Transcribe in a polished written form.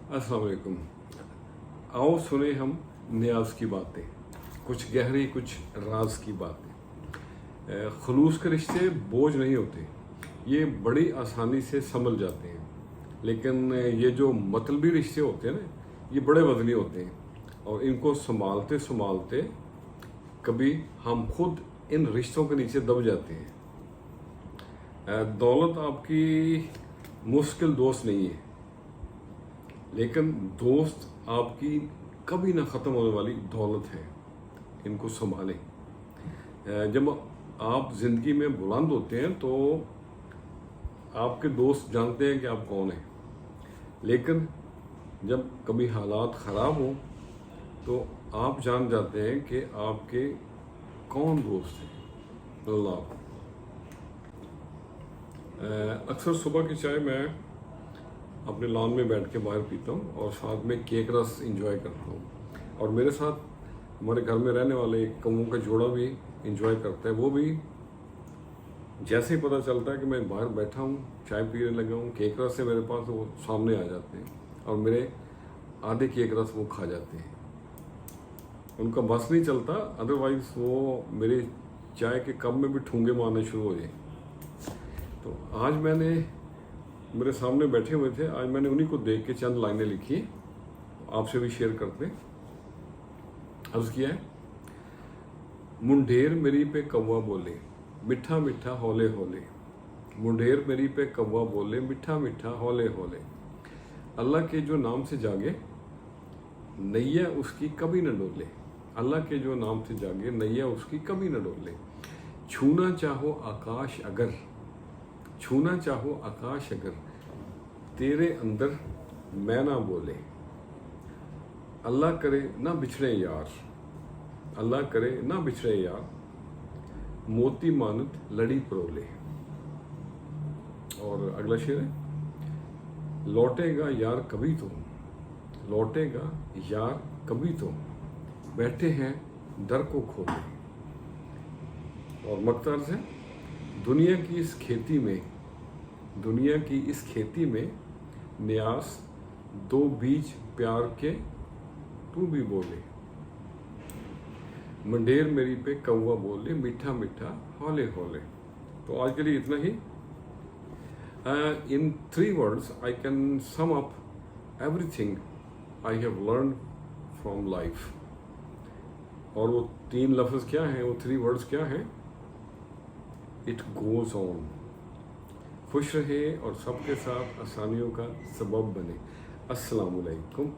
अस्सलाम वालेकुम। आओ सुने हम न्याज की बातें, कुछ गहरी कुछ राज की बातें। खलूस के रिश्ते बोझ नहीं होते, ये बड़ी आसानी से संभल जाते हैं। लेकिन ये जो मतलबी रिश्ते होते हैं ना, ये बड़े वजनी होते हैं और इनको संभालते संभालते कभी हम खुद इन रिश्तों के नीचे दब जाते हैं। दौलत आपकी मुश्किल दोस्त नहीं है, लेकिन दोस्त आपकी कभी ना ख़त्म होने वाली दौलत है। इनको संभालें। जब आप ज़िंदगी में बुलंद होते हैं तो आपके दोस्त जानते हैं कि आप कौन हैं, लेकिन जब कभी हालात ख़राब हो तो आप जान जाते हैं कि आपके कौन दोस्त हैं। अल्लाह। अक्सर सुबह की चाय मैं अपने लॉन में बैठ के बाहर पीता हूँ और साथ में केक रस इंजॉय करता हूँ। और मेरे साथ हमारे घर में रहने वाले एक कौओं का जोड़ा भी इंजॉय करता है। वो भी जैसे ही पता चलता है कि मैं बाहर बैठा हूँ, चाय पीने लगा हूँ, केक रस से मेरे पास वो सामने आ जाते हैं और मेरे आधे केक रस वो खा जाते हैं। उनका बस नहीं चलता, अदरवाइज वो मेरे चाय के कप में भी ठूंगे मारने शुरू हो जाए। तो आज मैंने मेरे सामने बैठे हुए थे, आज मैंने उन्हीं को देख के चंद लाइनें लिखी, आपसे भी शेयर करते। अर्ज किया है, मुंडेर मेरी पे कौवा बोले मिठा मिठा हौले हौले। मुंडेर मेरी पे कौवा बोले मिठा मिठा हौले हौले। अल्लाह के जो नाम से जागे नैया उसकी कभी न डोले। अल्लाह के जो नाम से जागे नैया उसकी कभी न डोले। छूना चाहो आकाश अगर, छूना चाहो आकाश अगर, तेरे अंदर मैं ना बोले। अल्लाह करे ना बिछड़े यार, अल्लाह करे ना बिछड़े यार, मोती मानत लड़ी परोले। और अगला शेर है, लौटेगा यार कभी तो, लौटेगा यार कभी तो, बैठे हैं दर को खोले। और मकतर्ज है, दुनिया की इस खेती में, दुनिया की इस खेती में न्यास दो बीज प्यार के तू भी बोले। मंडेर मेरी पे कौवा बोले मीठा मीठा हौले हौले। तो आज के लिए इतना ही। इन 3 words I can sum up everything I have learn from life. और वो 3 लफ्ज़ क्या हैं, वो 3 words क्या हैं? It goes on. खुश रहे और सबके साथ आसानियों का सबब बने। अस्सलामु अलैकुम।